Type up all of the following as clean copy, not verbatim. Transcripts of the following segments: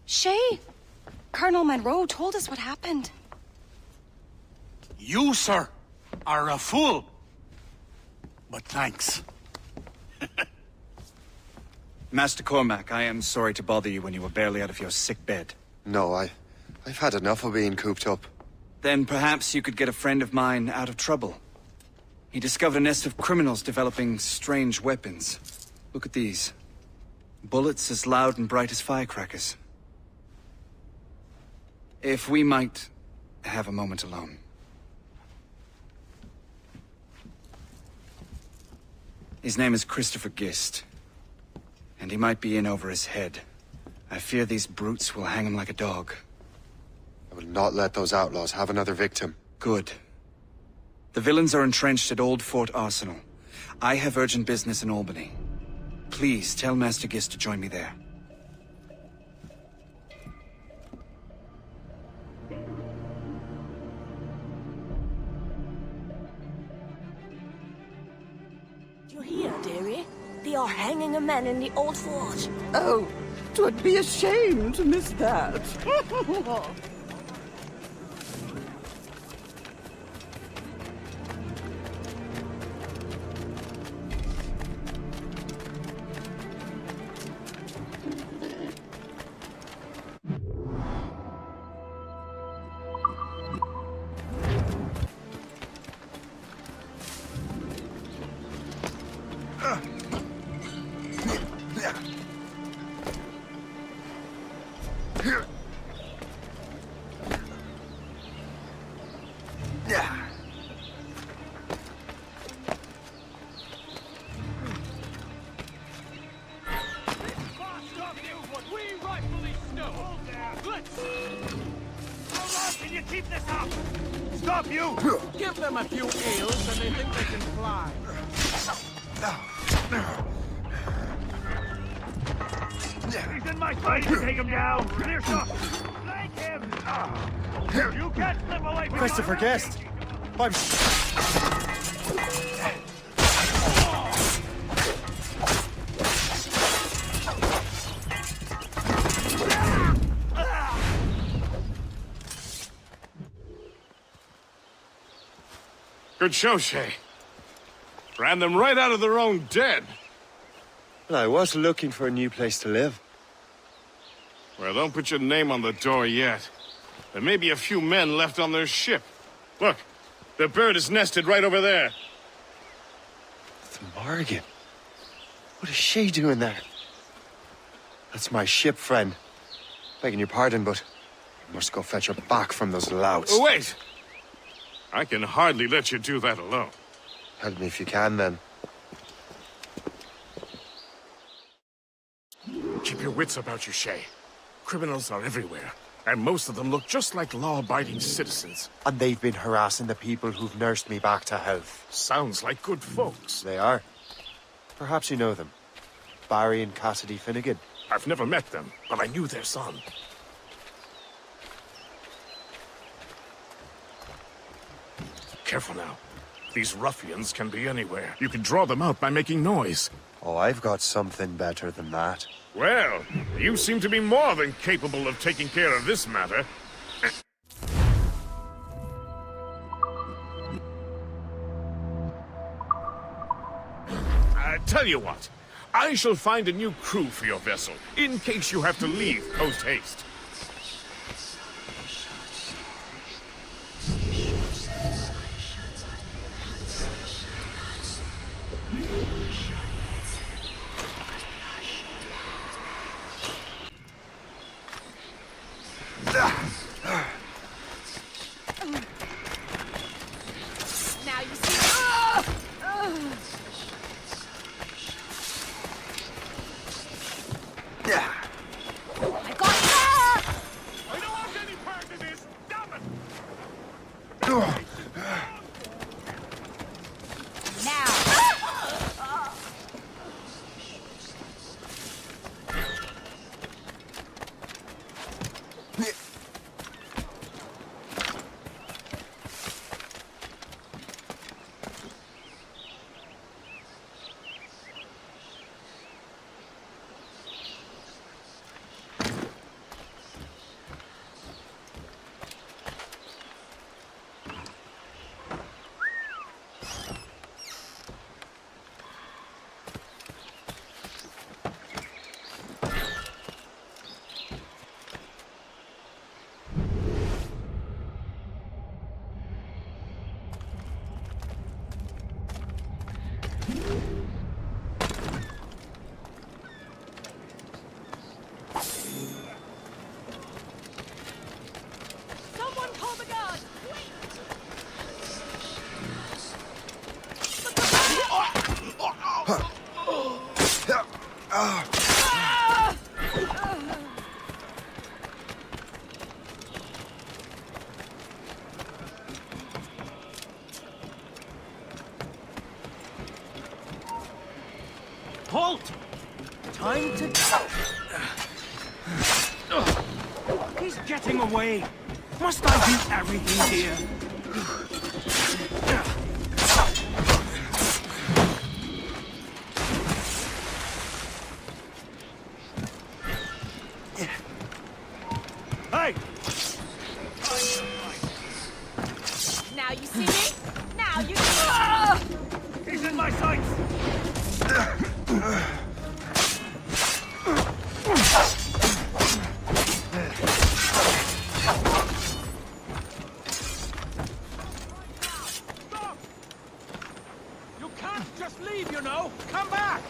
Shay, Colonel Monroe told us what happened. You, sir, are a fool. But thanks. Master Cormac, I am sorry to bother you when you were barely out of your sick bed. No, I've had enough of being cooped up. Then perhaps you could get a friend of mine out of trouble. He discovered a nest of criminals developing strange weapons. Look at these. Bullets as loud and bright as firecrackers. If we might have a moment alone. His name is Christopher Gist. And he might be in over his head. I fear these brutes will hang him like a dog. I will not let those outlaws have another victim. Good. The villains are entrenched at Old Fort Arsenal. I have urgent business in Albany. Please tell Master Gist to join me there. You hear, dearie? They are hanging a man in the old fort. Oh, 'twould be a shame to miss that. Give them a few ales and they think they can fly. He's in my sight! Take him down! Clear shot! Flank him! You can't slip away from Christopher Guest! I'm... Good show, Shay. Ran them right out of their own den. Well, I was looking for a new place to live. Well, don't put your name on the door yet. There may be a few men left on their ship. Look, the bird is nested right over there. The Morrigan. What is she doing there? That's my ship, friend. Begging your pardon, but I must go fetch her back from those louts. Oh, wait! I can hardly let you do that alone. Help me if you can, then. Keep your wits about you, Shay. Criminals are everywhere, and most of them look just like law-abiding citizens. And they've been harassing the people who've nursed me back to health. Sounds like good folks. They are. Perhaps you know them. Barry and Cassidy Finnegan. I've never met them, but I knew their son. Careful now. These ruffians can be anywhere. You can draw them out by making noise. Oh, I've got something better than that. Well, you seem to be more than capable of taking care of this matter. Tell you what, I shall find a new crew for your vessel, in case you have to leave post-haste. I got her! I don't want any part of this! Damn it! Now. Someone call the guard! Halt! Time to... He's getting away. Must I do everything here? Hey! Now you see me? Now you see me! He's in my sights! Stop! You can't just leave, you know! Come back!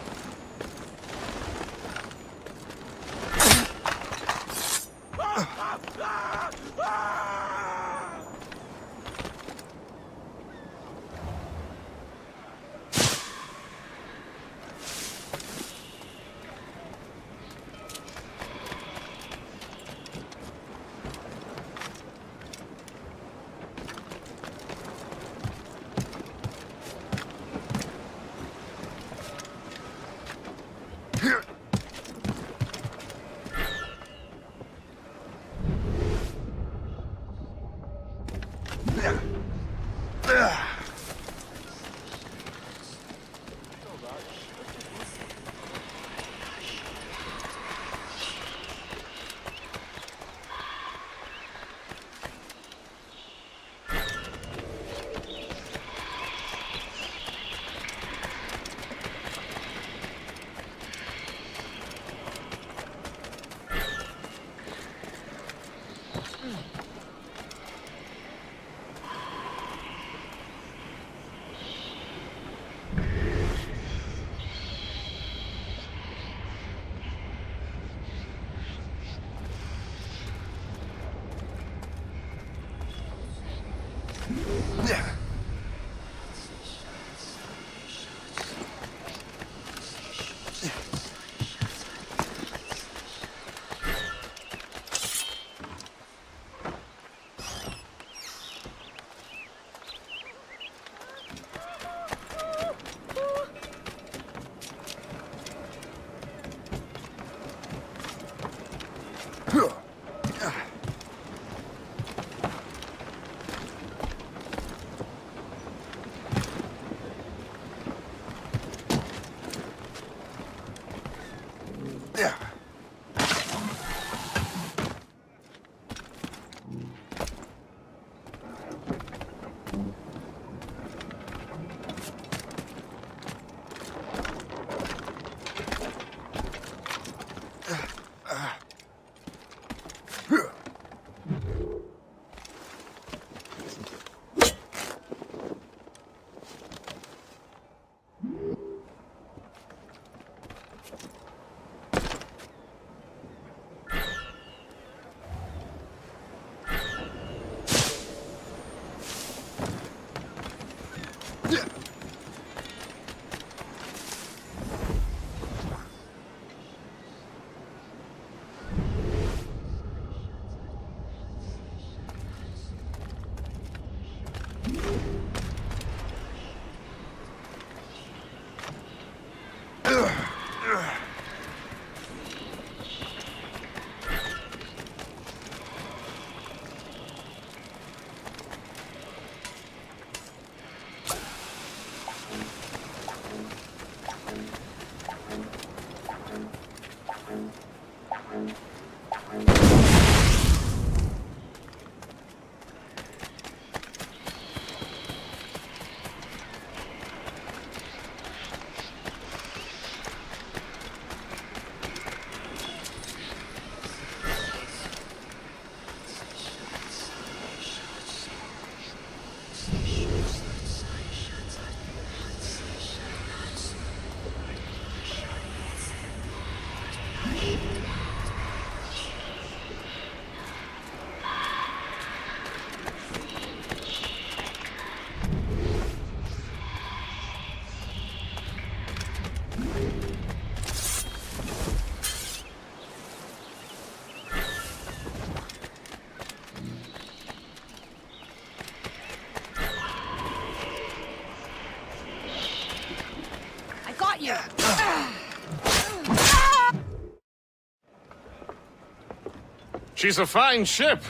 She's a fine ship.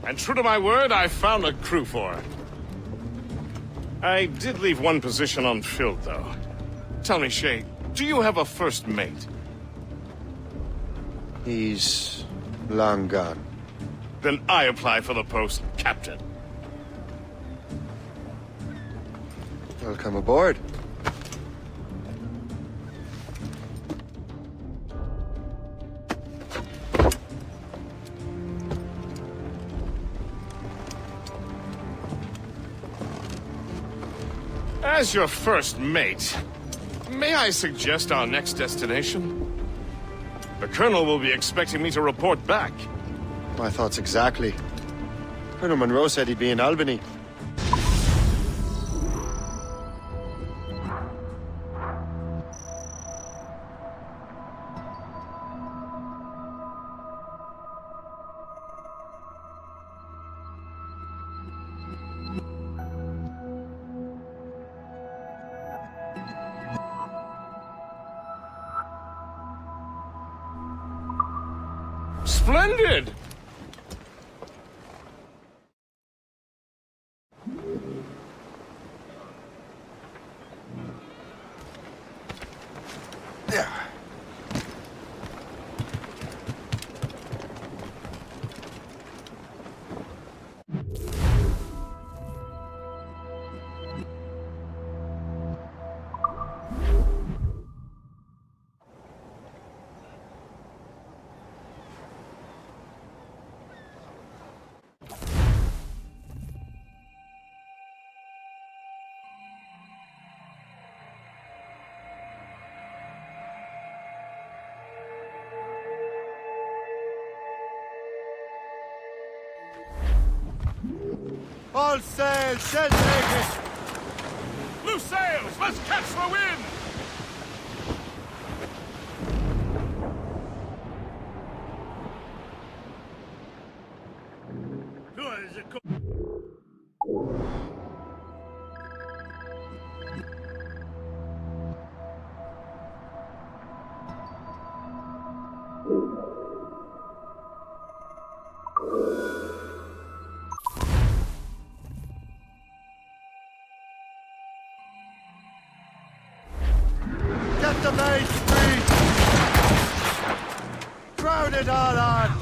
And true to my word, I found a crew for her. I did leave one position unfilled, though. Tell me, Shay, do you have a first mate? He's long gone. Then I apply for the post, Captain. Welcome aboard. As your first mate, may I suggest our next destination? The Colonel will be expecting me to report back. My thoughts exactly. Colonel Monroe said he'd be in Albany. Splendid! All sail, set naked! Loose sails! Let's catch the wind! Get the main street! Crowd it all on!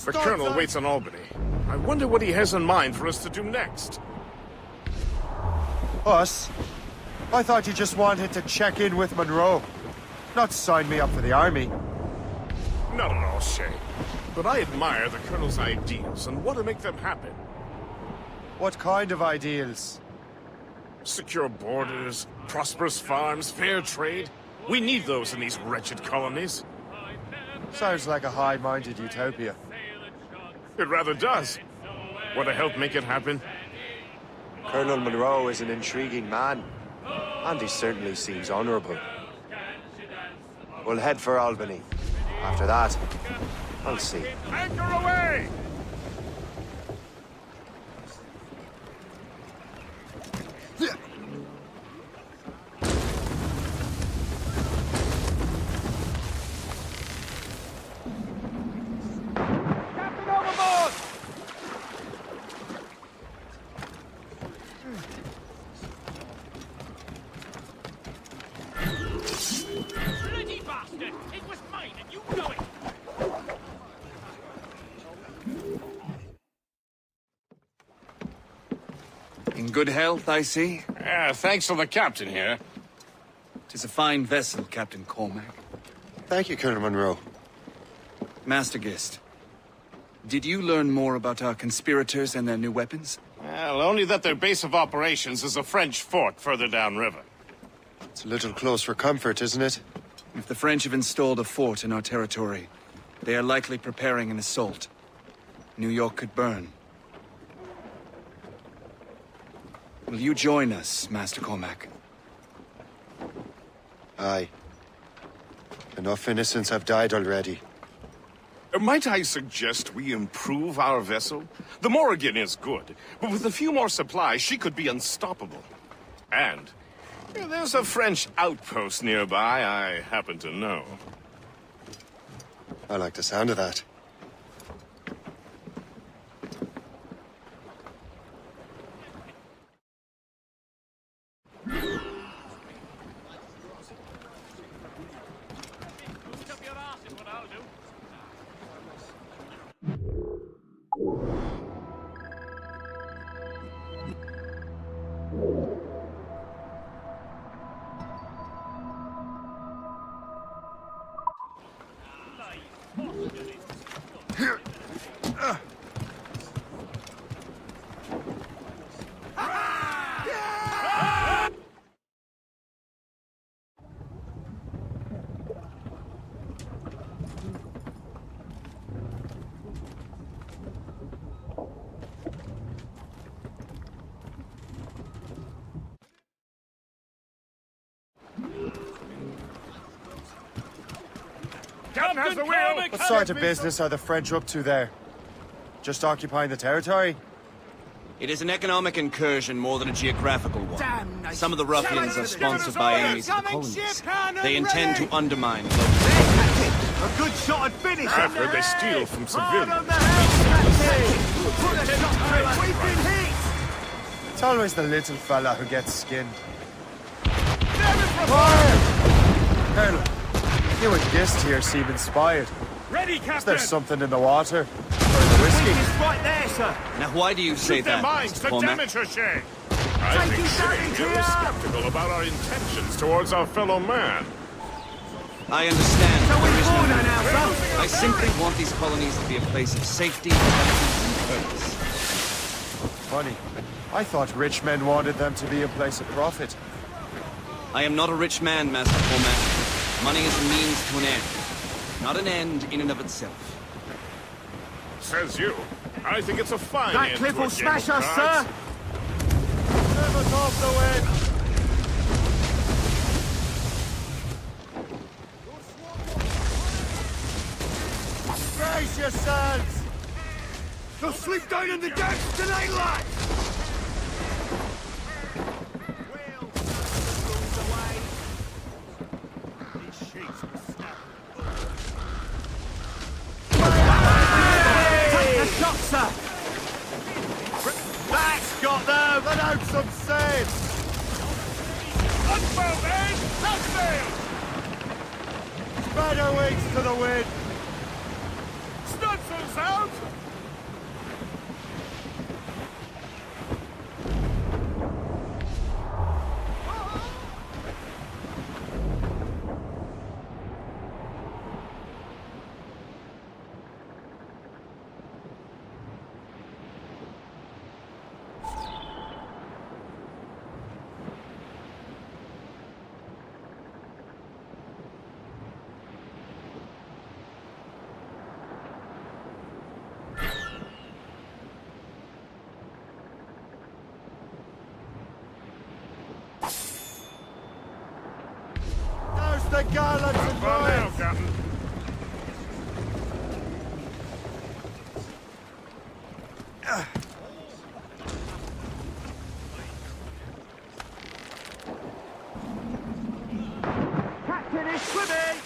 The Colonel waits in Albany. I wonder what he has in mind for us to do next. Us? I thought you just wanted to check in with Monroe. Not sign me up for the army. Not at all, Shay. But I admire the Colonel's ideals and want to make them happen. What kind of ideals? Secure borders, prosperous farms, fair trade. We need those in these wretched colonies. Sounds like a high-minded utopia. It rather does. Want to help make it happen? Colonel Monroe is an intriguing man, and he certainly seems honorable. We'll head for Albany. After that, I'll see. Anchor away! In good health, I see. Thanks to the captain here. 'Tis a fine vessel, Captain Cormac. Thank you, Colonel Monroe. Master Gist, did you learn more about our conspirators and their new weapons? Well, only that their base of operations is a French fort further downriver. It's a little close for comfort, isn't it? If the French have installed a fort in our territory, they are likely preparing an assault. New York could burn. Will you join us, Master Cormac? Aye. Enough innocents have died already. Might I suggest we improve our vessel? The Morrigan is good, but with a few more supplies, she could be unstoppable. And there's a French outpost nearby I happen to know. I like the sound of that. What sort of business are the French up to there? Just occupying the territory? It is an economic incursion more than a geographical one. Some of the ruffians are sponsored by enemies of the colonies. They intend to undermine local. A good shot and finish. I've heard they steal from civilians. It's always the little fella who gets skinned. Fire! Colonel, you and Gist here seem inspired. Ready, Is Captain. there something in the water? Or the whiskey? It's right there, sir. Now, why do you say Shoot their that, minds Master to Cormac? damage her, Shay. I think Shay is skeptical about our intentions towards our fellow man. I understand. So there we're is no border need. now, sir. I simply want these colonies to be a place of safety, development, and purpose. Funny. I thought rich men wanted them to be a place of profit. I am not a rich man, Master Cormac. Money is a means to an end, not an end in and of itself. Says you. I think it's a fine That end cliff to a will game smash of us, cards. sir. Serve us off the wind! Brace yourselves! They'll sleep down in the decks tonight, lads. Take the shot, sir. That's got them! Let out some sail! Unbow, men! That sails! Spread your wings to the wind! Stunsels out! There's the gallants and Well, now, boys! Captain. Captain is swimming.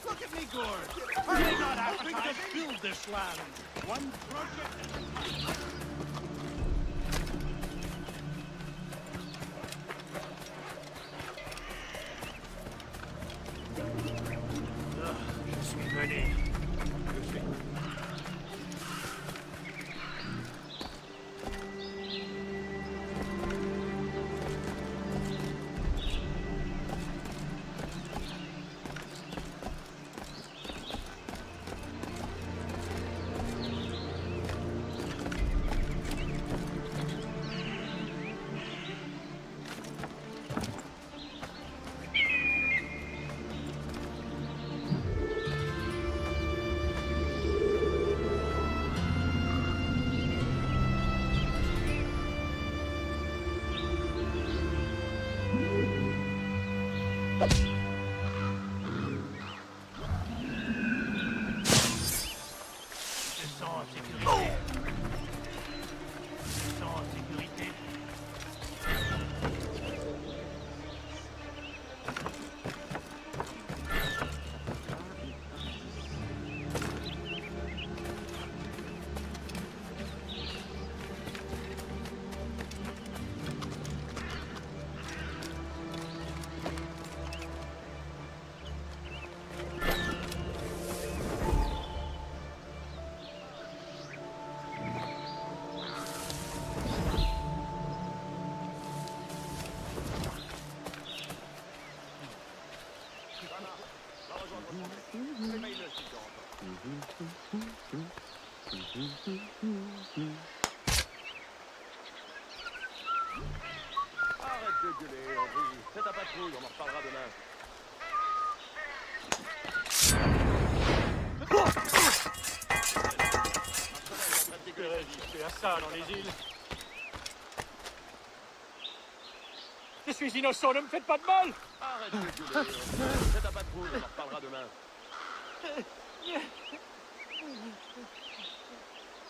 Look at me, Gord. Are they not helping to build this land? One project. Je sens en sécurité. Je sens en sécurité. Arrête de gueuler, Henri. Fais ta patrouille, on en reparlera demain. C'est à ça dans les îles. Je suis innocent, ne me faites pas de mal. Arrête de gueuler, Henri. Fais ta patrouille, on en reparlera demain.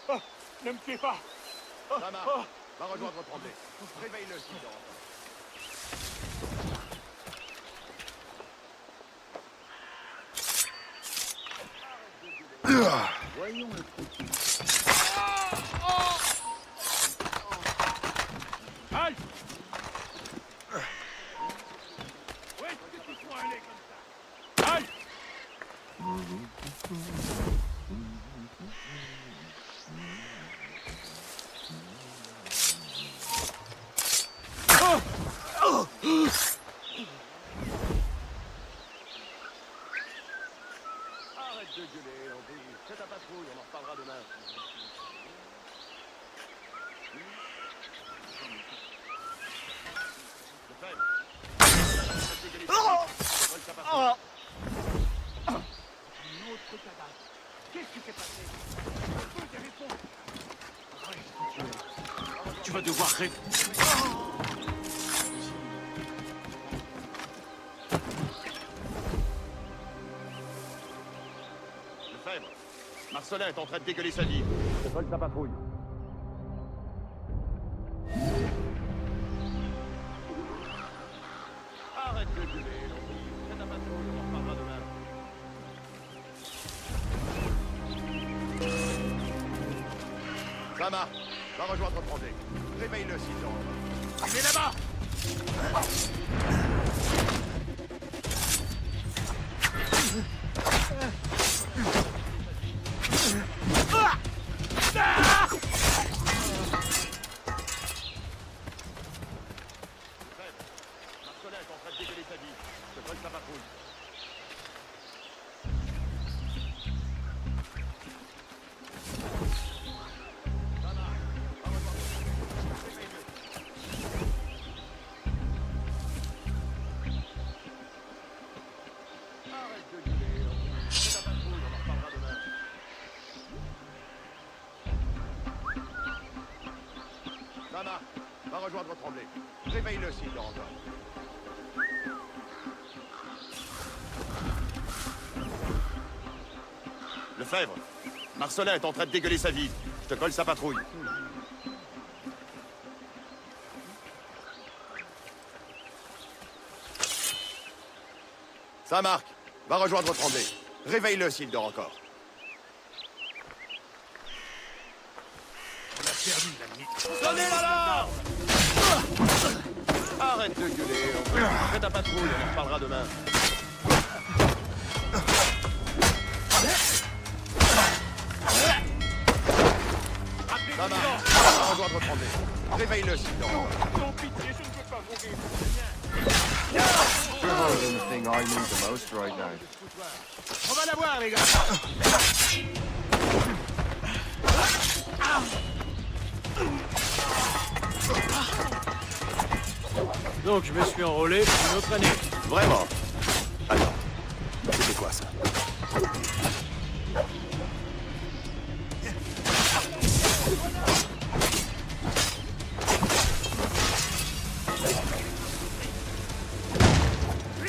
Oh, ne me tuez pas. Ça marche. Va rejoindre Tremblay. Réveille-le s'il dort. Voyons le petit. Halte! Où est-ce que tu sois allé comme ça? Halte! Arrête de gueuler, Henri. Fais ta patrouille, on en reparlera demain. Le fait. Un autre cadavre. Qu'est-ce qui s'est passé? Je veux des réponses. Tu vas devoir répondre. Lefebvre, Marcelin est en train de dégueuler sa vie. Je vole ta patrouille. Arrête de gueuler, Henri. Fais ta patrouille, on en reparlera demain. Ça marche. Va rejoindre Tremblay. Réveille-le s'il dort. Il est là-bas! Marcelin est en train de dégueuler sa vie. Je vole ta patrouille. Arrête de gueuler, Henri. Fais ta patrouille, on en reparlera demain. Ça marche. Va rejoindre Tremblay. Réveille-le s'il dort encore. Lefebvre, Marcelin est en train de dégueuler sa vie. Je te colle sa patrouille. Ça marque. Va rejoindre Tremblay. Réveille-le s'il dort encore. On a perdu l'ami. Donnez l'alarme! Arrête de gueuler, Henri. Fais ta patrouille, on en reparlera demain. Ça marche. Va rejoindre Tremblay. Réveille-le s'il dort encore. Non, pitié, je ne peux pas mourir. You're holding the thing I need the most right now. On va la voir, les gars. Donc, je me suis enrôlé pour une autre année. Vraiment? Attends. C'est quoi ça?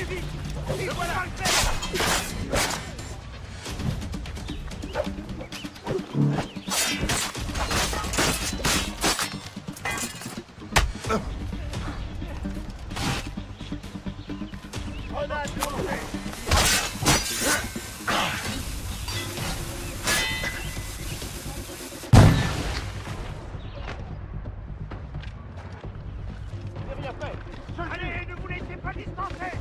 vite! Le voilà! Le faire! Allez, ne vous laissez pas distancer!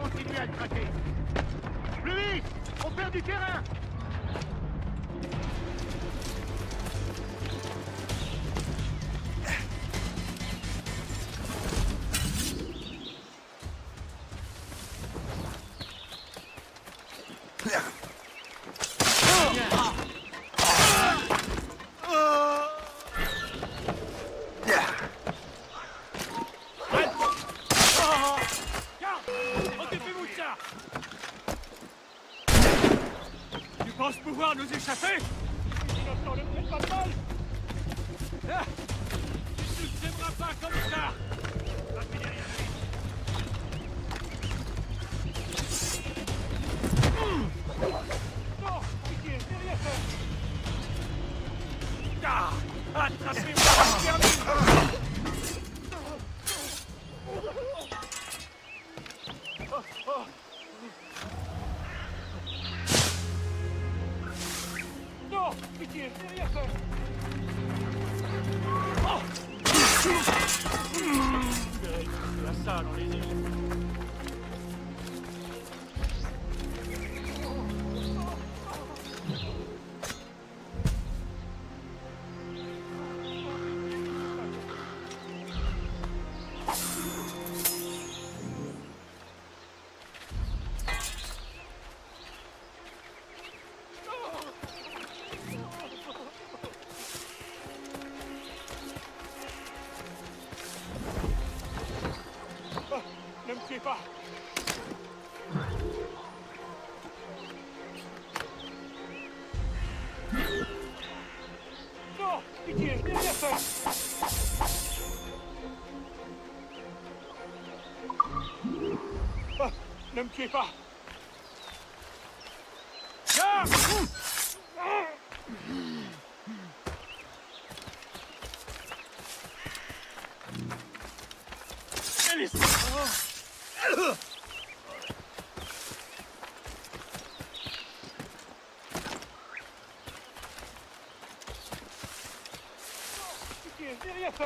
Continuez à traquer! Plus vite! On perd du terrain! Occupez-vous de ça! Tu penses pouvoir nous échapper? Innocent, ne faites pas de mal! Ah, tu ne t'aimeras pas comme ça! Va-t-il derrière lui? Non! Pitié, derrière ça! Ah! Attrapez-moi! Termine! Non! Pitié, derrière ça! Oh! La salle, on les yeux. Ne me tuez pas! Non! Pitié, derrière ça! Ah, ne me tuez pas! Ah! Alice! Pitié, derrière ça!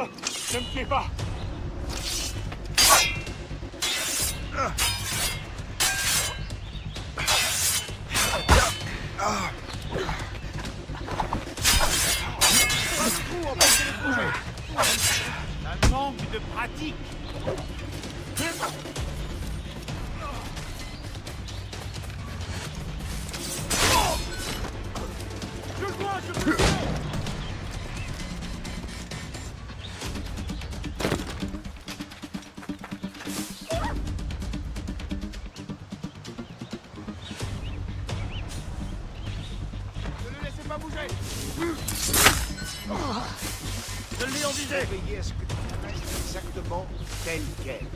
Ah, ne me tuez pas! Un manque de pratique! Je le vois, je le vois! Ne le laissez pas bouger! Je l'ai en visée! Veillez à ce que tu restes exactement tel quel.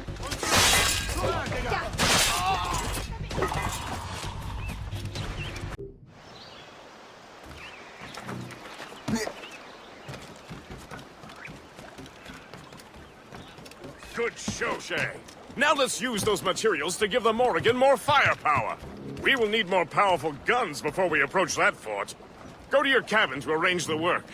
Good show, Shay. Now let's use those materials to give the Morrigan more firepower. We will need more powerful guns before we approach that fort. Go to your cabin to arrange the work.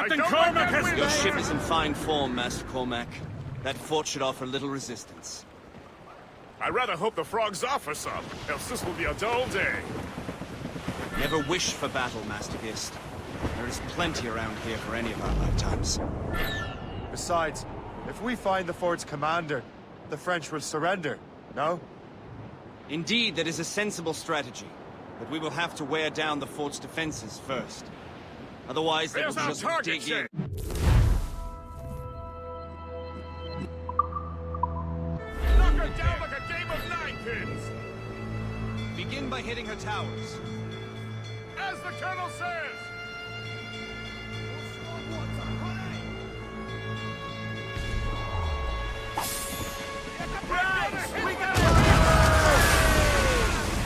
Captain Cormac has... Your ship is in fine form, Master Cormac. That fort should offer little resistance. I rather hope the frogs offer some, else this will be a dull day. Never wish for battle, Master Gist. There is plenty around here for any of our lifetimes. Besides, if we find the fort's commander, the French will surrender, no? Indeed, that is a sensible strategy. But we will have to wear down the fort's defenses first. Otherwise, they will There's our just target dig ship. in. Knock her down like a game of ninepins! Begin by hitting her towers. As the colonel says! Right! We got it!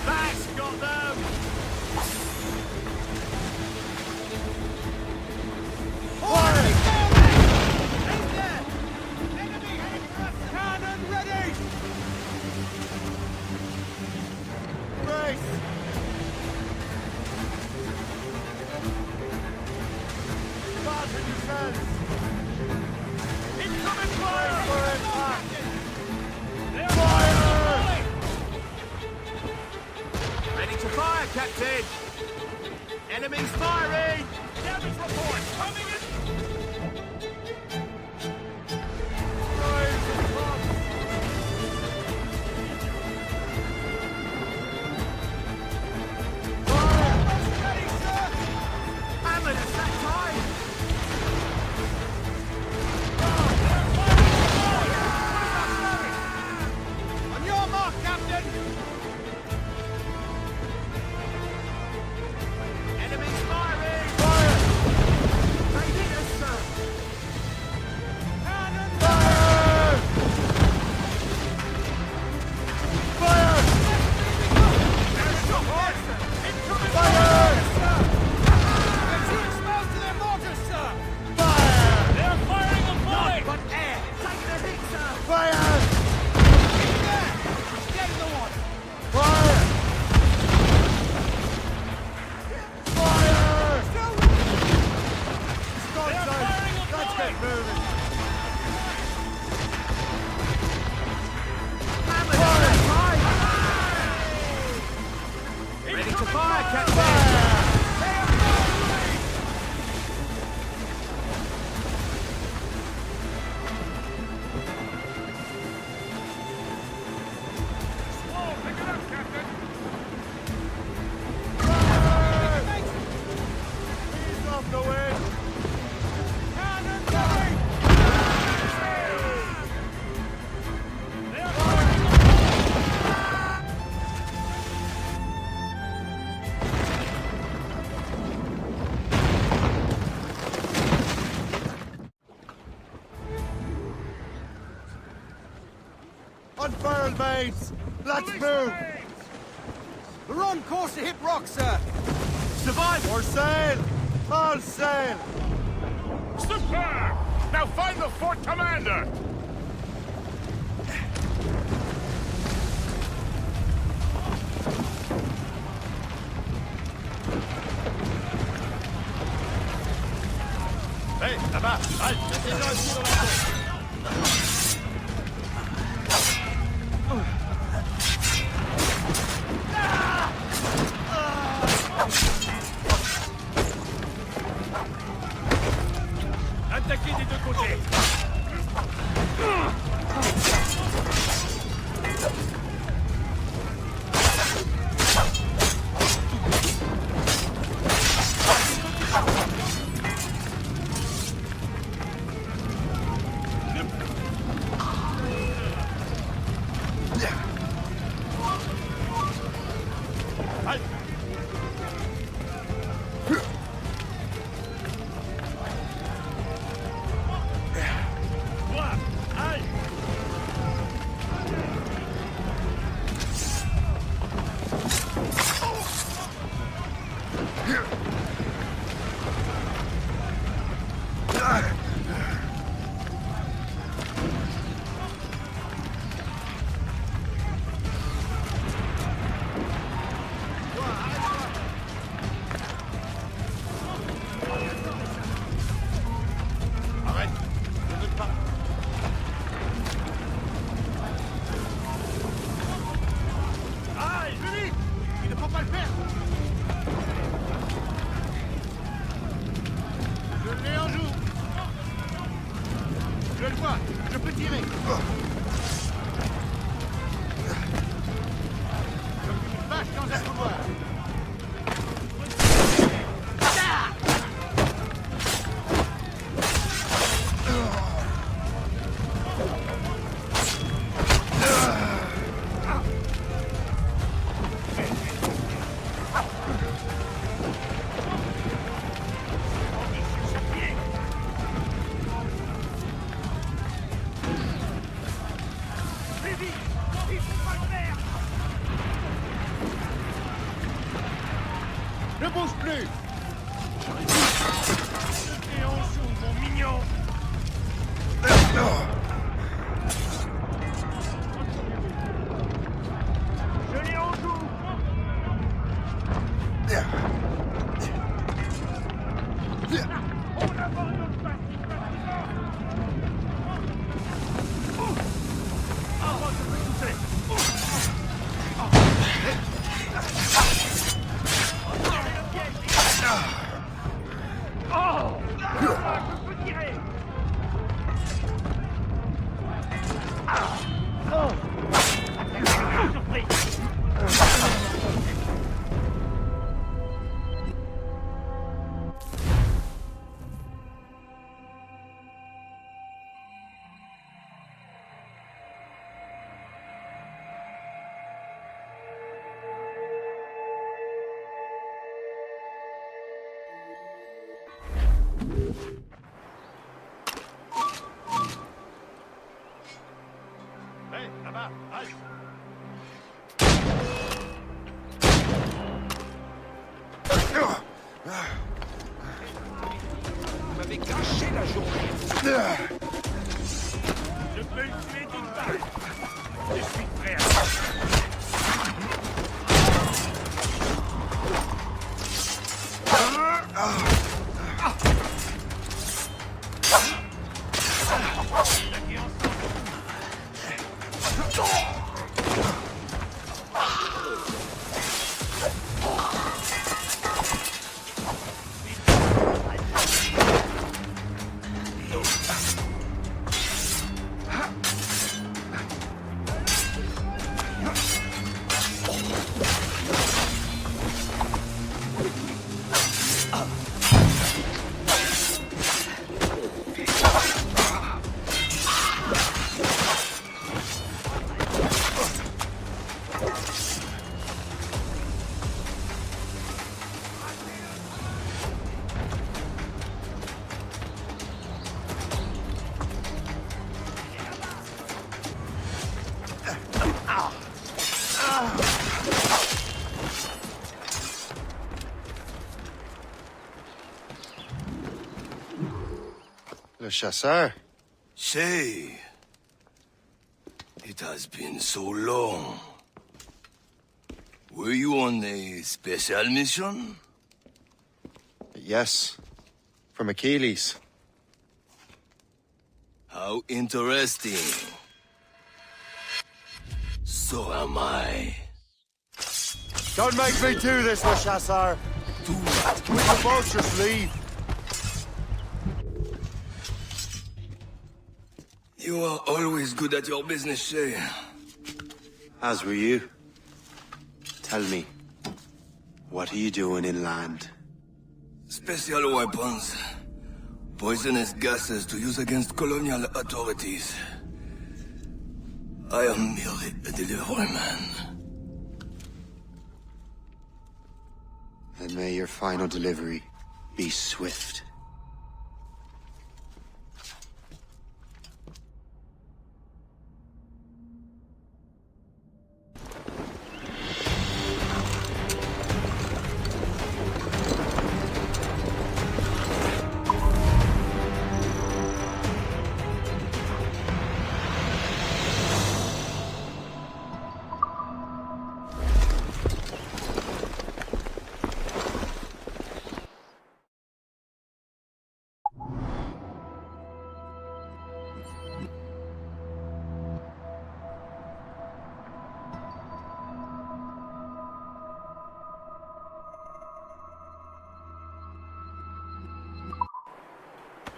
That's got them! Cannon ready! Brace! Battle defense! Incoming Brace fire! for impact! Fire! Ready to fire, Captain! Enemies firing! Damage report coming in! Rise and cross! Ready, sir! Hammered at that time! On your mark, Captain! Enemies firing! Fire! They hit us, sir! Cannon! Fire! Fire! There's the horse! Incoming Fire! sir! They're shooting smells to their mortars, sir! Fire! They're firing a volley! But air! Taking a hit, sir! Fire! There! Get the one! Fire! Fire! Stop, They're son. firing a Let's volley! get moving. Hammered at that time! Ready to fire, Captain! Whoa, pick it up, Captain! Ease off the wind. Cannon going! They're firing a Unfurled, mates. Let's move. We're on course to hit rock, sir! Survive! More sail. All sail. Superb! Now find the fort commander! Hey, là-bas. Halte. Attaquez des deux côtés! le vois. Je peux tirer. Comme une vache dans un couloir. Ne bouge plus! Et on joue, mon mignon. Je l'ai en joue. On avance notre partie. Ah, je peux souffler. Oh! Je peux tirer! Surprise! Hé, là-bas, halte! Vous m'avez gâché la journée! Je peux le tuer d'une balle! Je suis prêt à... Le chasseur? Shay, it has been so long. Were you on a special mission? Yes. From Achilles. How interesting. So am I. Don't make me do this, Le Chasseur. Do what? We can both just leave. You are always good at your business, Shay. As were you. Tell me, what are you doing inland? Special weapons. Poisonous gases to use against colonial authorities. I am merely a delivery man. Then may your final delivery be swift.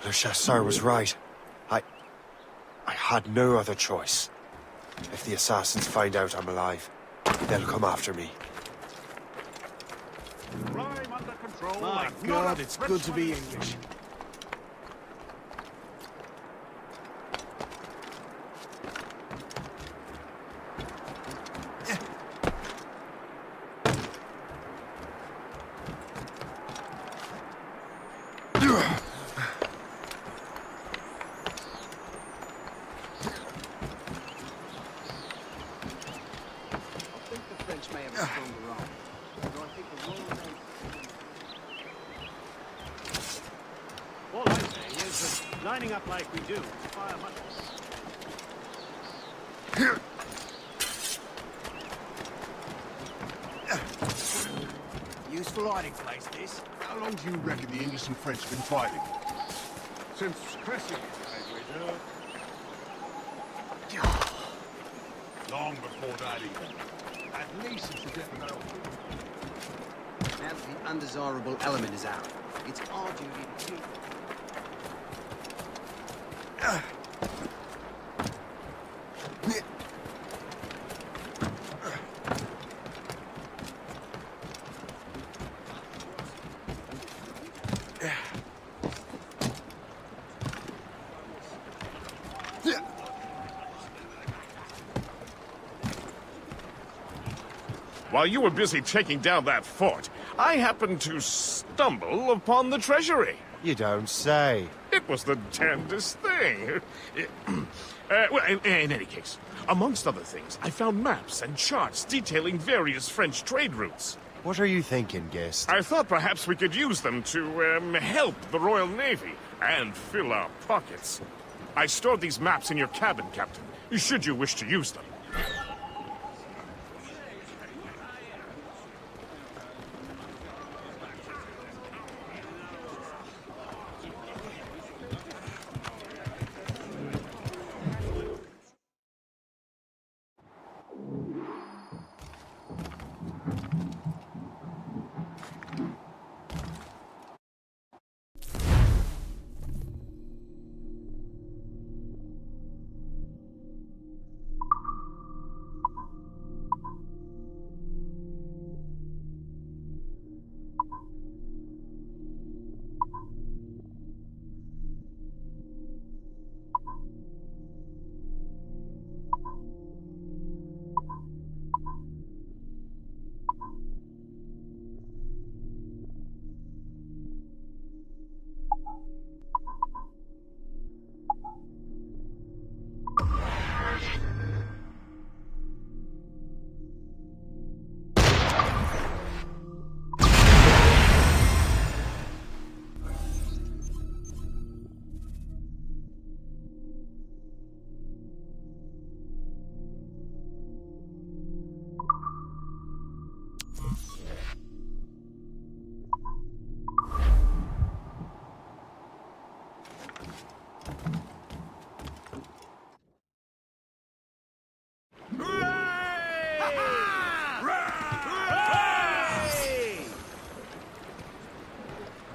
Le Chasseur was right. I had no other choice. If the assassins find out I'm alive, they'll come after me. Crime under control. My God, it's good to be English. All I say is that lining up like we do, fire much. Useful hiding place, this. How long do you reckon the English and French have been fighting? Since Cressy, I wager. Long before that, even. At least since the death of Harold. Now that the undesirable element is out, it's our duty to keep it. While you were busy taking down that fort, I happened to stumble upon the treasury. You don't say. It was the damnedest thing. Well, in any case, amongst other things, I found maps and charts detailing various French trade routes. What are you thinking, Gist? I thought perhaps we could use them to help the Royal Navy and fill our pockets. I stored these maps in your cabin, Captain, should you wish to use them.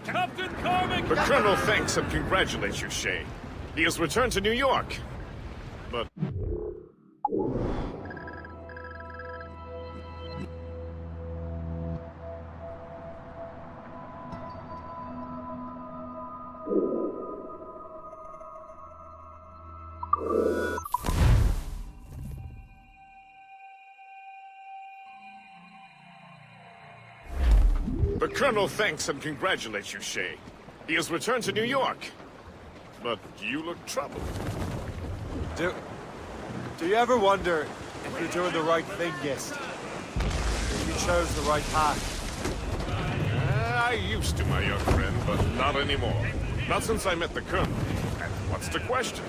Captain Carmick! The Colonel thanks and congratulates you, Shay. He has returned to New York. But... The Colonel thanks and congratulates you, Shay. He has returned to New York. But you look troubled. Do you ever wonder if you're doing the right thing, Gist? If you chose the right path? I used to, my young friend, but not anymore. Not since I met the Colonel. And what's the question?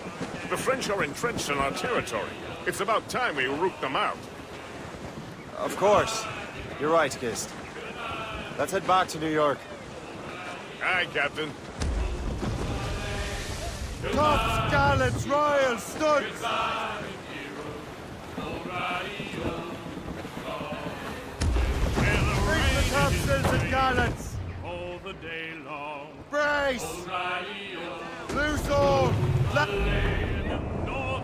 The French are entrenched in our territory. It's about time we root them out. Of course. You're right, Gist. Let's head back to New York. Aye, Captain. Tops, gallants, royals, studs! Bring the topsails and gallants! All the day long. Brace! Loose all! North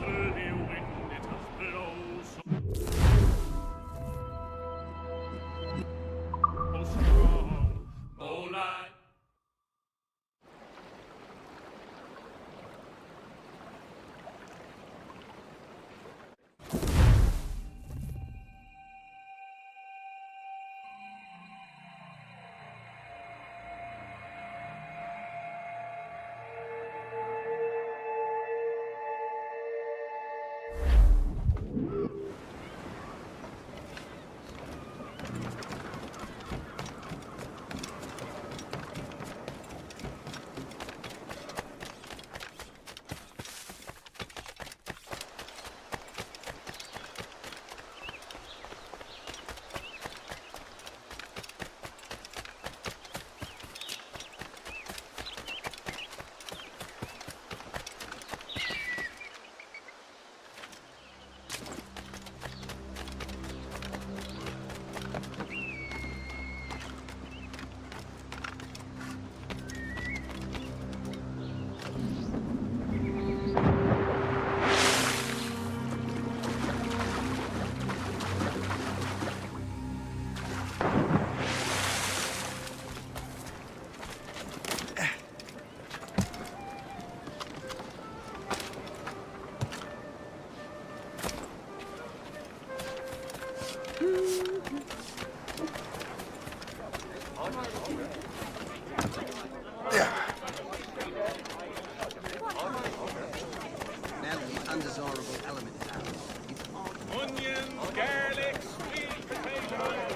Now that the undesirable element is out, it's all Onions, garlic, sweet potatoes.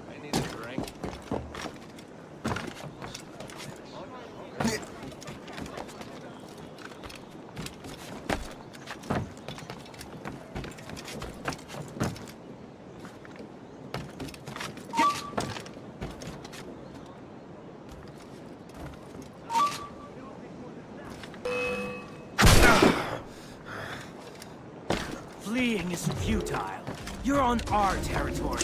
I need a drink. Fleeing is futile. You're on our territory.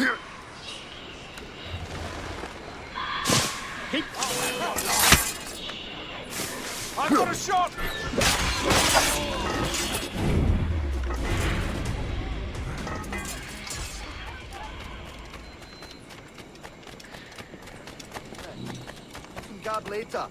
Keep. I've got a shot. Guard later.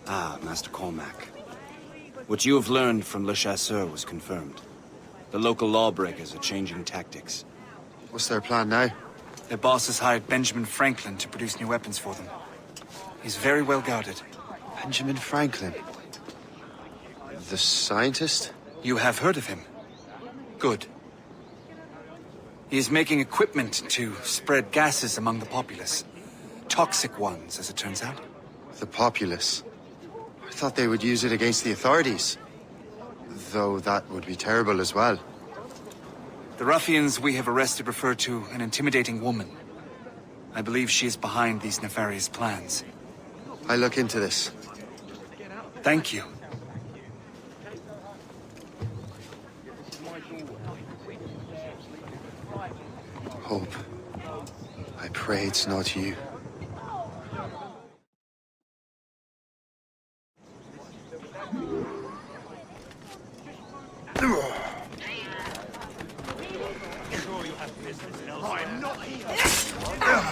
Ah, Master Cormac. What you have learned from Le Chasseur was confirmed. The local lawbreakers are changing tactics. What's their plan now? Their boss has hired Benjamin Franklin to produce new weapons for them. He's very well guarded. Benjamin Franklin? The scientist? You have heard of him? Good. He is making equipment to spread gases among the populace. Toxic ones, as it turns out. The populace? I thought they would use it against the authorities. Though that would be terrible as well. The ruffians we have arrested refer to an intimidating woman. I believe she is behind these nefarious plans. I'll look into this. Thank you. Hope. I pray it's not you.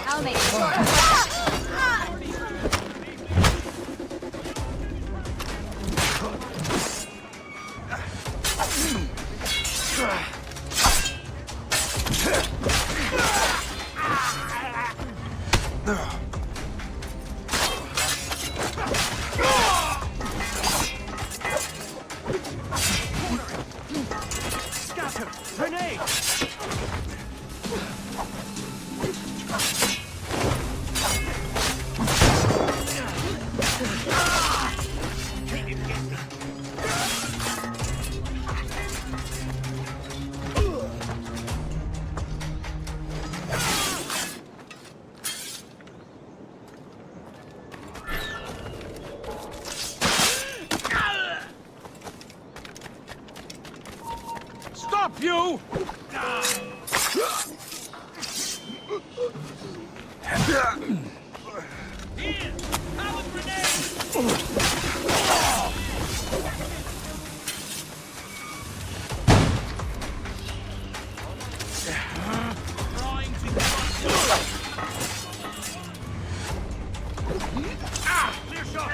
I'll make sure. Scatter! Grenade! Stop, you! Here! Have a grenade! Trying to clear shot!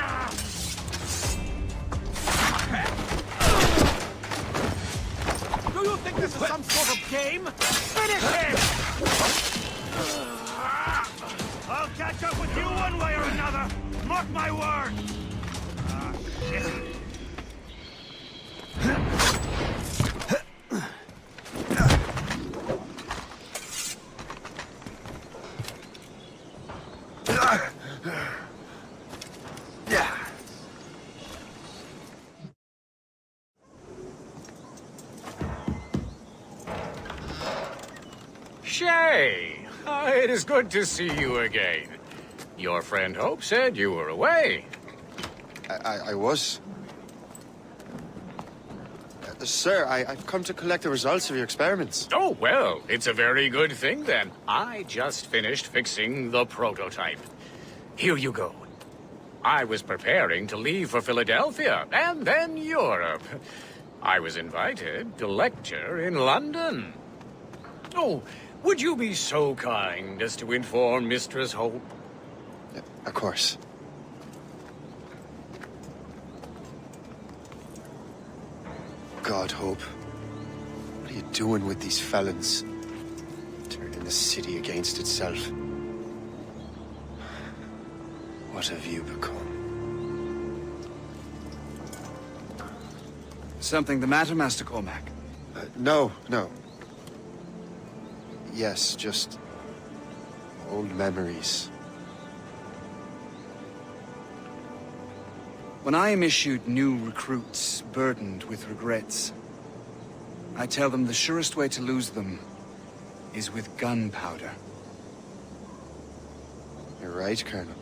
Do you think this is some sort of game? Finish him! I'll catch up with you one way or another! Mark my word! Ah, shit. Shay! It is good to see you again. Your friend Hope said you were away. I was. Sir, I've come to collect the results of your experiments. Oh, well, it's a very good thing then. I just finished fixing the prototype. Here you go. I was preparing to leave for Philadelphia, and then Europe. I was invited to lecture in London. Oh, would you be so kind as to inform Mistress Hope? Of course. God, Hope. What are you doing with these felons? Turning the city against itself. What have you become? Something the matter, Master Cormac? No. Yes, just old memories. When I am issued new recruits burdened with regrets, I tell them the surest way to lose them is with gunpowder. You're right, Colonel.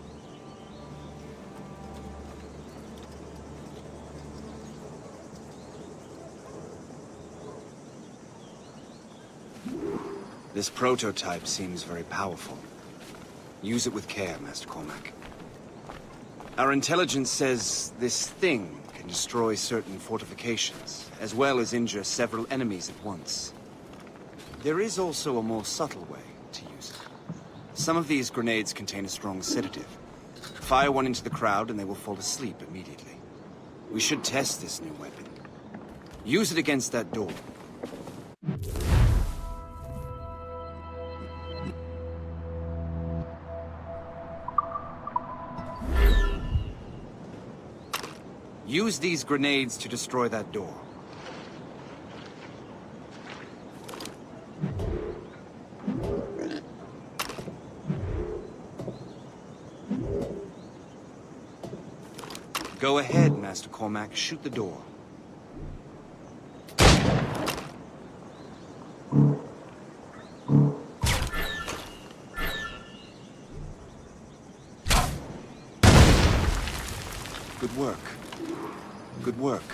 This prototype seems very powerful. Use it with care, Master Cormac. Our intelligence says this thing can destroy certain fortifications, as well as injure several enemies at once. There is also a more subtle way to use it. Some of these grenades contain a strong sedative. Fire one into the crowd and they will fall asleep immediately. We should test this new weapon. Use it against that door. Use these grenades to destroy that door. Go ahead, Master Cormac. Shoot the door. Good work. Good work.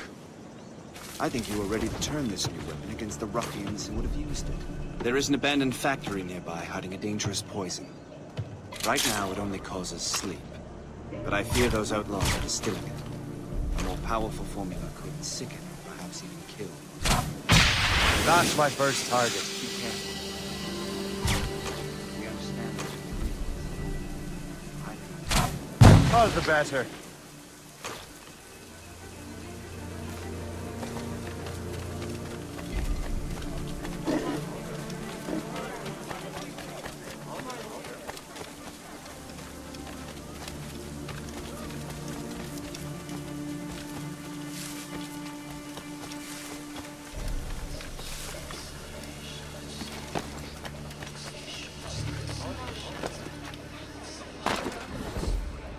I think you are ready to turn this new weapon against the ruffians who would have used it. There is an abandoned factory nearby hiding a dangerous poison. Right now, it only causes sleep. But I fear those outlaws are distilling it. A more powerful formula could sicken, perhaps even kill. That's my first target. Be careful. We understand. All the better.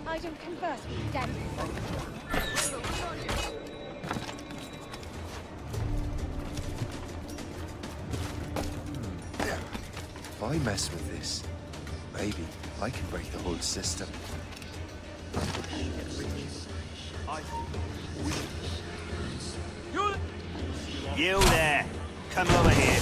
I don't converse with dead people. If I mess with this, maybe I can break the whole system. You there! Come over here!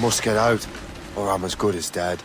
Must get out, or I'm as good as dead.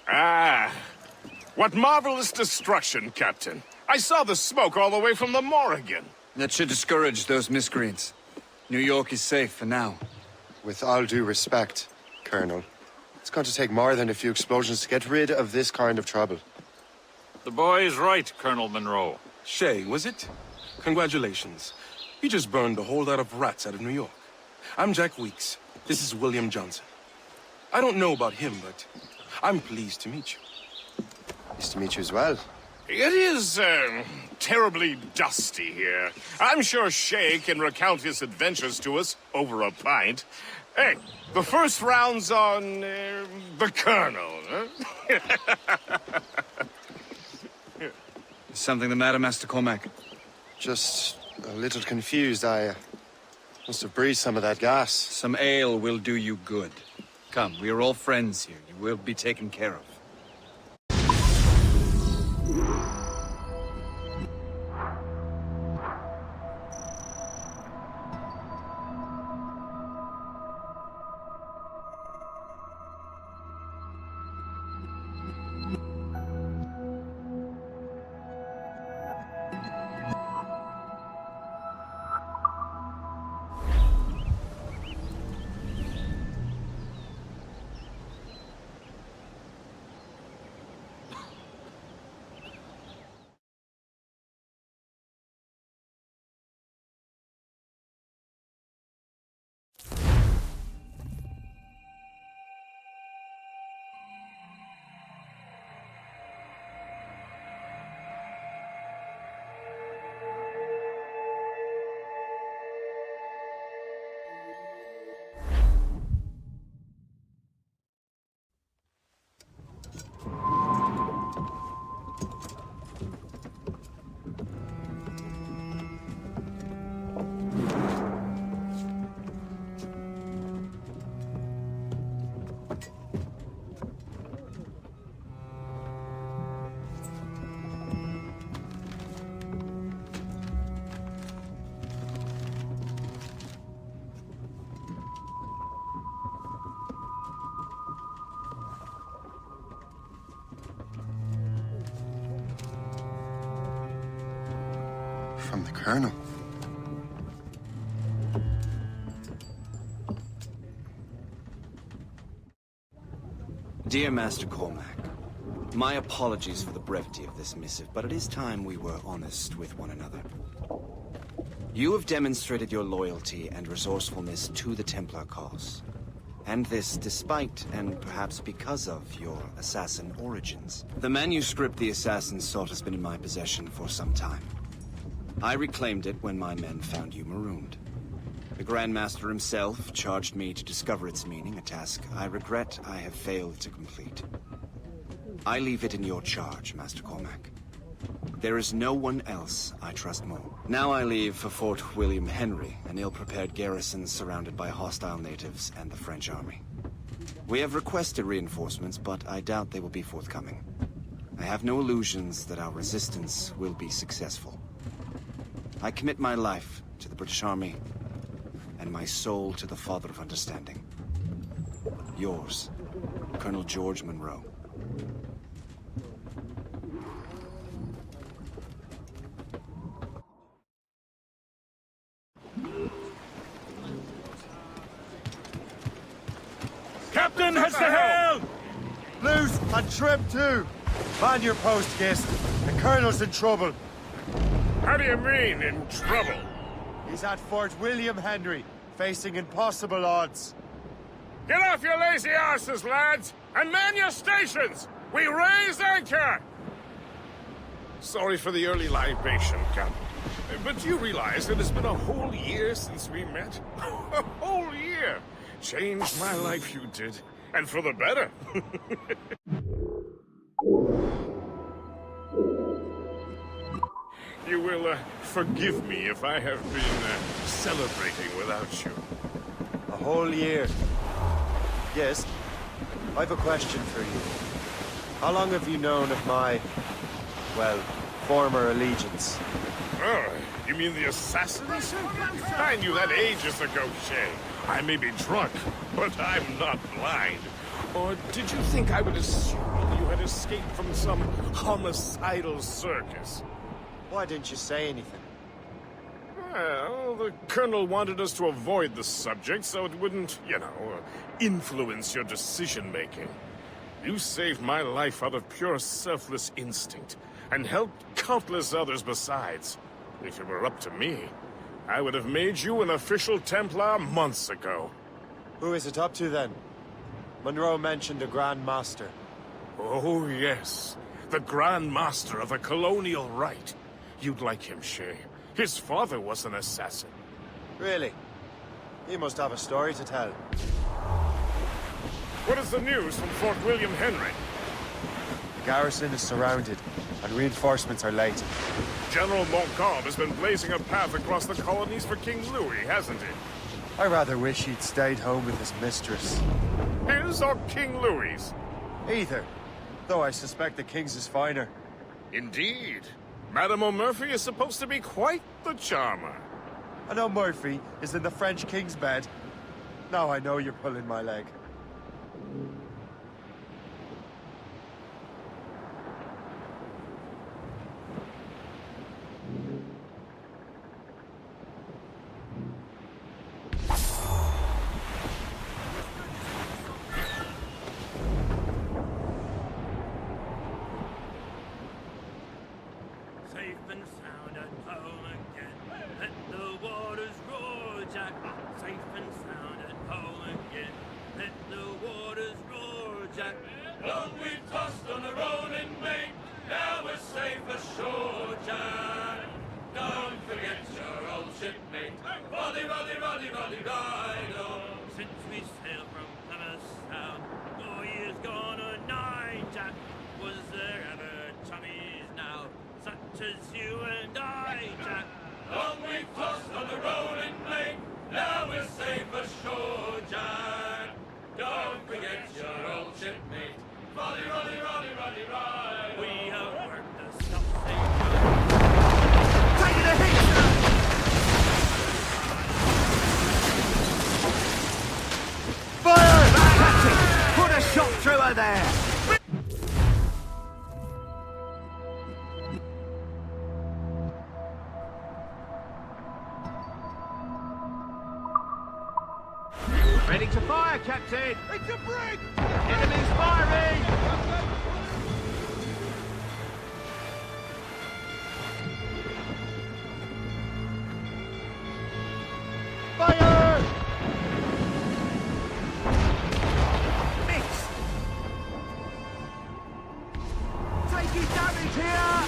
Ah, what marvelous destruction, Captain. I saw the smoke all the way from the Morrigan. That should discourage those miscreants. New York is safe for now. With all due respect, Colonel, it's going to take more than a few explosions to get rid of this kind of trouble. The boy is right, Colonel Monroe. Shay, was it? Congratulations. You just burned a whole lot of rats out of New York. I'm Jack Weeks. This is William Johnson. I don't know about him, but I'm pleased to meet you. Nice to meet you as well. It is, terribly dusty here. I'm sure Shay can recount his adventures to us over a pint. Hey, the first round's on, the Colonel, huh? Is something the matter, Master Cormac? Just a little confused. I must have breathed some of that gas. Some ale will do you good. Come, we are all friends here. You will be taken care of. From the Colonel. Dear Master Cormac, my apologies for the brevity of this missive, but it is time we were honest with one another. You have demonstrated your loyalty and resourcefulness to the Templar cause. And this despite, and perhaps because of, your assassin origins. The manuscript the assassin sought has been in my possession for some time. I reclaimed it when my men found you marooned. The Grand Master himself charged me to discover its meaning, a task I regret I have failed to complete. I leave it in your charge, Master Cormac. There is no one else I trust more. Now I leave for Fort William Henry, an ill-prepared garrison surrounded by hostile natives and the French army. We have requested reinforcements, but I doubt they will be forthcoming. I have no illusions that our resistance will be successful. I commit my life to the British Army, and my soul to the Father of Understanding. Yours, Colonel George Monroe. Captain heads to hell! Loose and trim too! Man your post, Gist. The Colonel's in trouble. How do you mean, in trouble? He's at Fort William Henry, facing impossible odds. Get off your lazy arses, lads, and man your stations! We raise anchor! Sorry for the early libation, Captain. But do you realize it has been a whole year since we met? A whole year! Changed my life, you did. And for the better. You will forgive me if I have been celebrating without you. A whole year. Yes, I've a question for you. How long have you known of my, well, former allegiance? Oh, you mean the assassins? I knew that ages ago, Shay. I may be drunk, but I'm not blind. Or did you think I would assume you had escaped from some homicidal circus? Why didn't you say anything? Well, the Colonel wanted us to avoid the subject so it wouldn't, influence your decision-making. You saved my life out of pure selfless instinct, and helped countless others besides. If it were up to me, I would have made you an official Templar months ago. Who is it up to then? Monroe mentioned a Grand Master. Oh, yes. The Grand Master of a colonial rite. You'd like him, Shay. His father was an assassin. Really? He must have a story to tell. What is the news from Fort William Henry? The garrison is surrounded, and reinforcements are late. General Montcalm has been blazing a path across the colonies for King Louis, hasn't he? I rather wish he'd stayed home with his mistress. His or King Louis's? Either. Though I suspect the King's is finer. Indeed. Madame O'Murphy is supposed to be quite the charmer. I know Murphy is in the French King's bed. Now I know you're pulling my leg. Safe and sound at home again. Let the waters roar, Jack. Safe and sound at home again. Let the waters roar, Jack. Long we've tossed on the rolling main. Now we're safe ashore, Jack. Don't forget your old shipmate. Roddy, Roddy, Roddy, Roddy, ride on. Since we sailed from Plymouth Sound, 4 years gone or 9, Jack. Was there ever chummies now, such as you and I, Jack? Long we've tossed on the rolling plain, now we're safe ashore, Jack. Don't forget your old shipmate, Roddy, Roddy, Roddy, Roddy, ride. We have worked the stuff taking a hit, sir! Fire! Captain, put a shot through her there! Ready to fire, Captain! It's a brig! Enemy's firing! Fire! Mix! Taking damage here!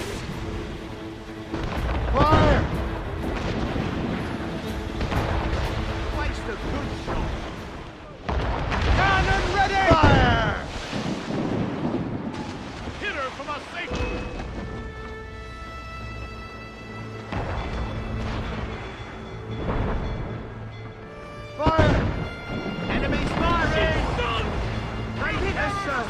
Fire! Waste a good shot! Cannon ready! Fire! Hit her from a safe. Fire! Enemy's firing! Great hit, yes, sir!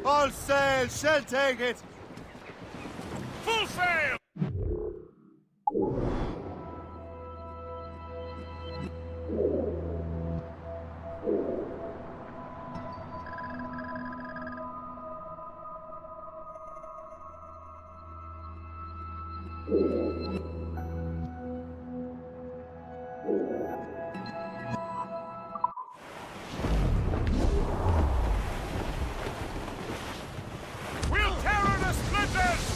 All sail, shall take it. Full sail! We'll tear her to splinters!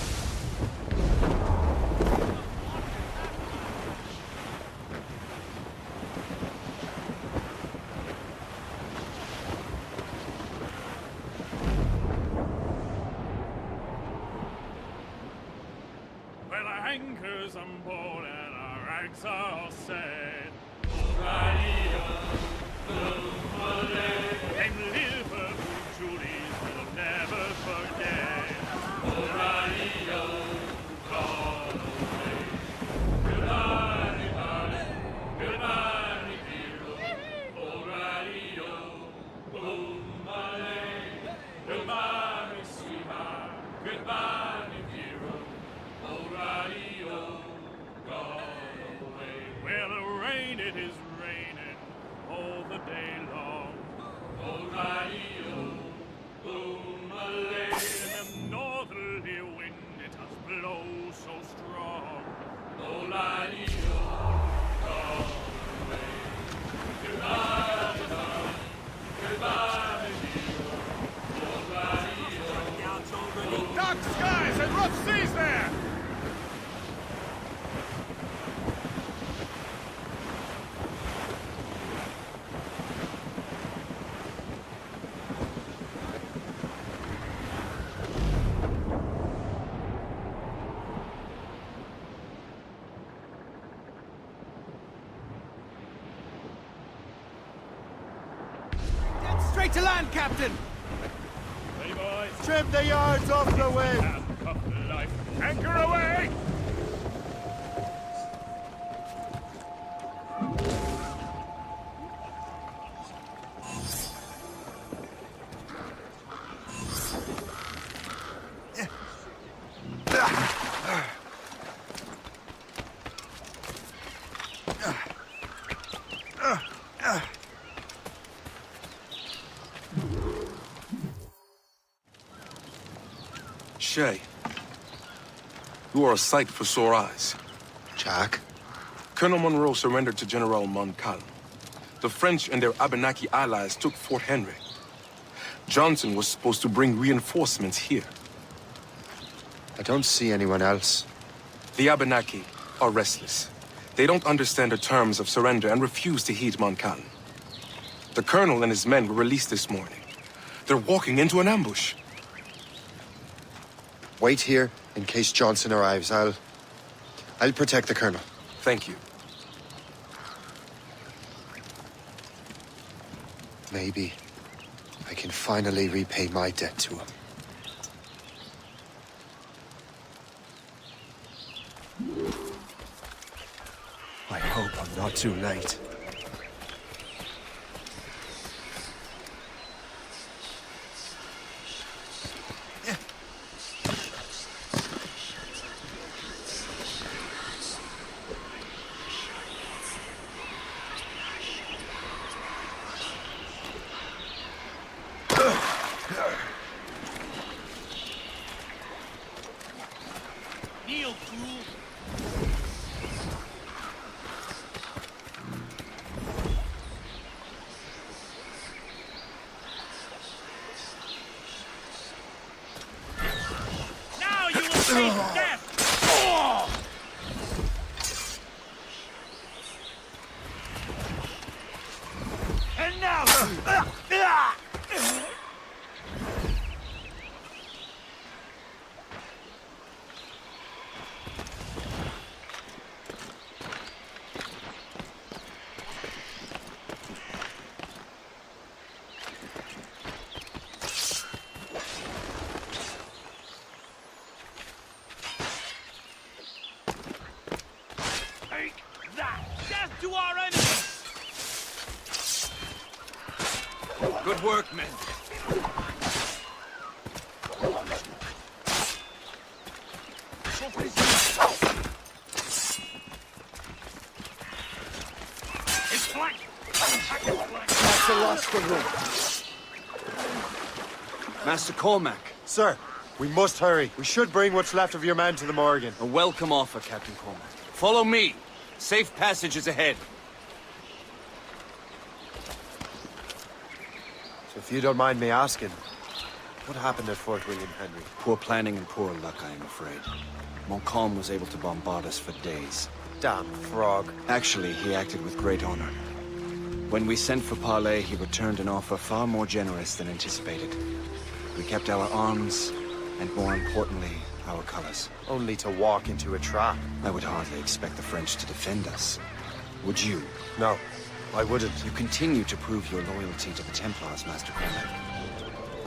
Well, our anchors on board and our rags are all set. Them Liverpool Julies will never forget. Gone away. Goodbye, darling. Goodbye, dear. Old radio, boom, Malay. Goodbye, sweetheart. Goodbye, dear. Old radio, gone away. Well, the rain, it is raining all the day long. Old radio, boom, Malay. And the northerly wind, it does blow so strong. Old radio, gone away. Goodbye, darling. Goodbye, dear. Old radio. Dark skies and rough seas there! Straight to land, Captain! Hey, boys. Trim the yards off the wind. Handcuff life. Anchor away! Shay, you are a sight for sore eyes. Jack? Colonel Monroe surrendered to General Montcalm. The French and their Abenaki allies took Fort Henry. Johnson was supposed to bring reinforcements here. I don't see anyone else. The Abenaki are restless. They don't understand the terms of surrender and refuse to heed Montcalm. The colonel and his men were released this morning. They're walking into an ambush. Wait here in case Johnson arrives. I'll protect the colonel. Thank you. Maybe I can finally repay my debt to him. I hope I'm not too late. Kneel, fool! to our enemies! Good work, men. It's flank! That's the last of them. Master Cormac. Sir, we must hurry. We should bring what's left of your men to the Morgan. A welcome offer, Captain Cormac. Follow me. Safe passage is ahead. So if you don't mind me asking, what happened at Fort William Henry? Poor planning and poor luck, I am afraid. Montcalm was able to bombard us for days. Damn frog. Actually, he acted with great honor. When we sent for Parley, he returned an offer far more generous than anticipated. We kept our arms, and more importantly, our colors. Only to walk into a trap. I would hardly expect the French to defend us. Would you? No, I wouldn't. You continue to prove your loyalty to the Templars, Master Cormac.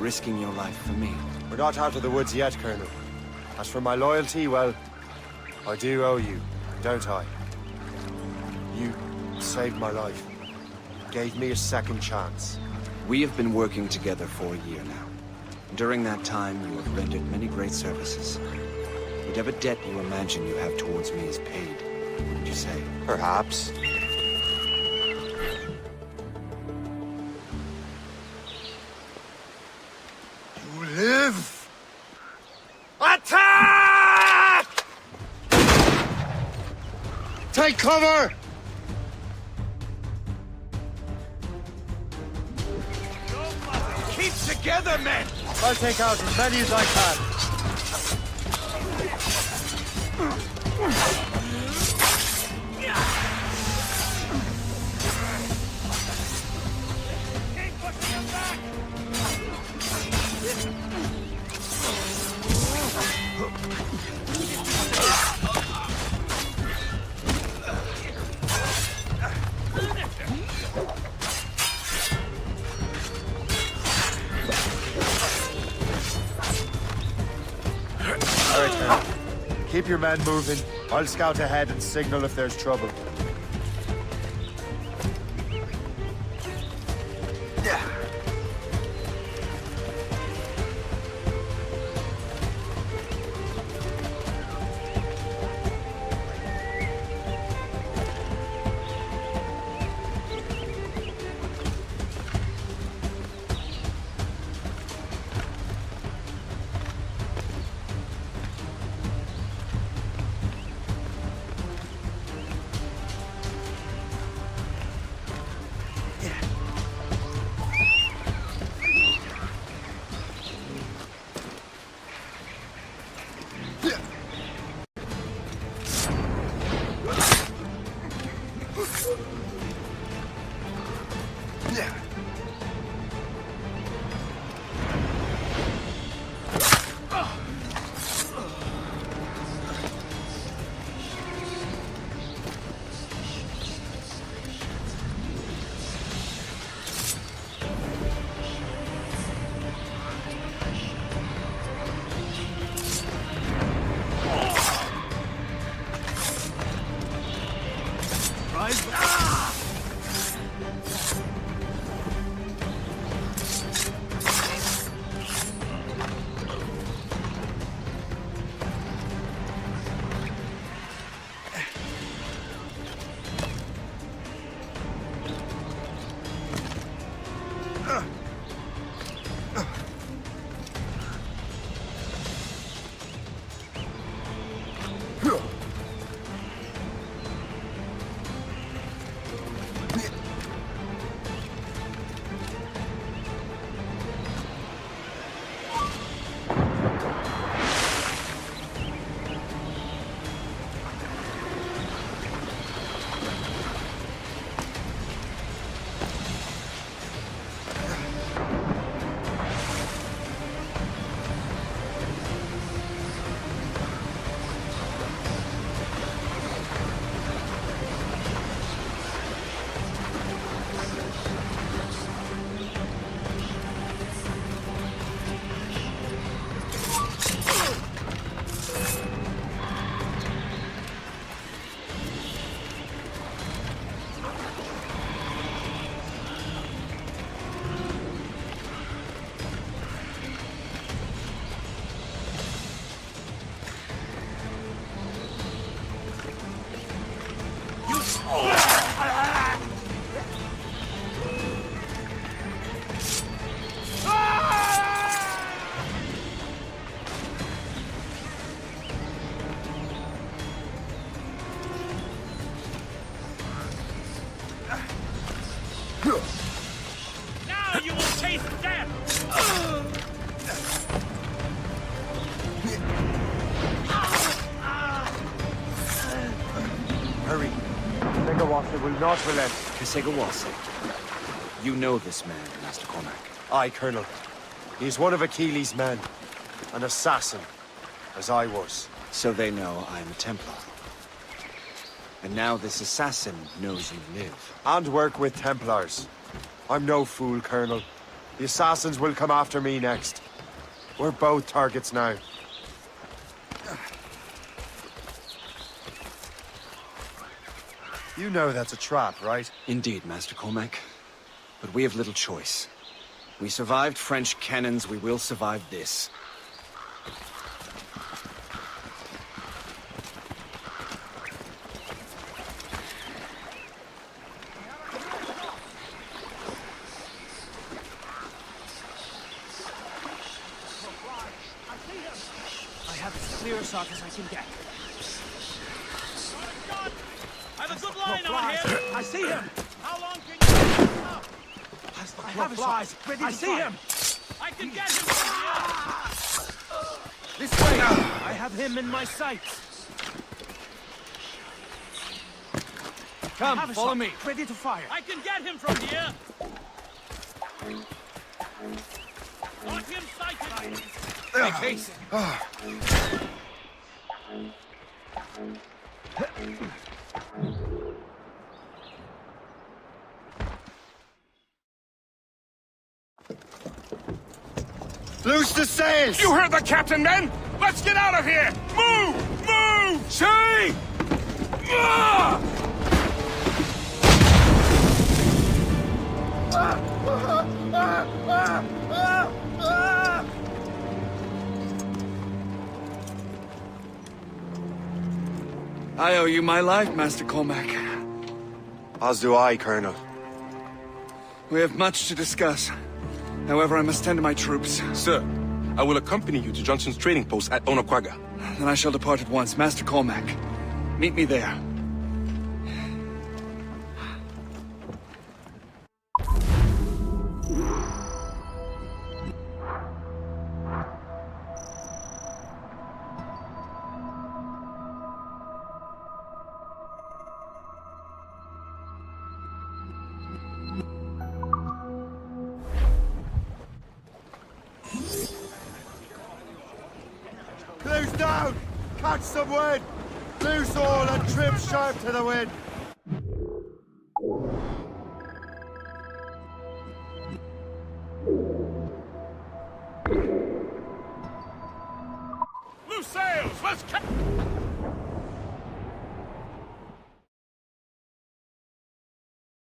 Risking your life for me. We're not out of the woods yet, Colonel. As for my loyalty, well, I do owe you, don't I? You saved my life. Gave me a second chance. We have been working together for a year now. During that time, you have rendered many great services. Whatever debt you imagine you have towards me is paid, would you say? Perhaps. You live! Attack! Take cover! Keep together, men! I'll take out as many as I can. All right, Colonel. Keep your men moving. I'll scout ahead and signal if there's trouble. Now you will taste death! Hurry. Segawasa will not relent. Kesegawase. You know this man, Master Cormac. Aye, Colonel. He is one of Achilles' men. An assassin, as I was. So they know I'm a Templar. And now this assassin knows you live. And work with Templars. I'm no fool, Colonel. The assassins will come after me next. We're both targets now. You know that's a trap, right? Indeed, Master Cormac. But we have little choice. We survived French cannons, we will survive this. I have as clear a shot as I can get. I have a good line on him! I see him! How long can you keep him up? I have a shot. I see him! I can get him from here! This way! I have him in my sights! Come, follow me. Ready to fire. I can get him from here! Got him sighted! Make haste. Loose the sails! You heard the captain, men! Let's get out of here! Move! Move! Say! I owe you my life, Master Cormac. As do I, Colonel. We have much to discuss. However, I must tend to my troops. Sir, I will accompany you to Johnson's trading post at Onokwaga. Then I shall depart at once. Master Cormac, meet me there. Close down! Catch some wind! Loose all and trim sharp to the wind! Loose sails! Let's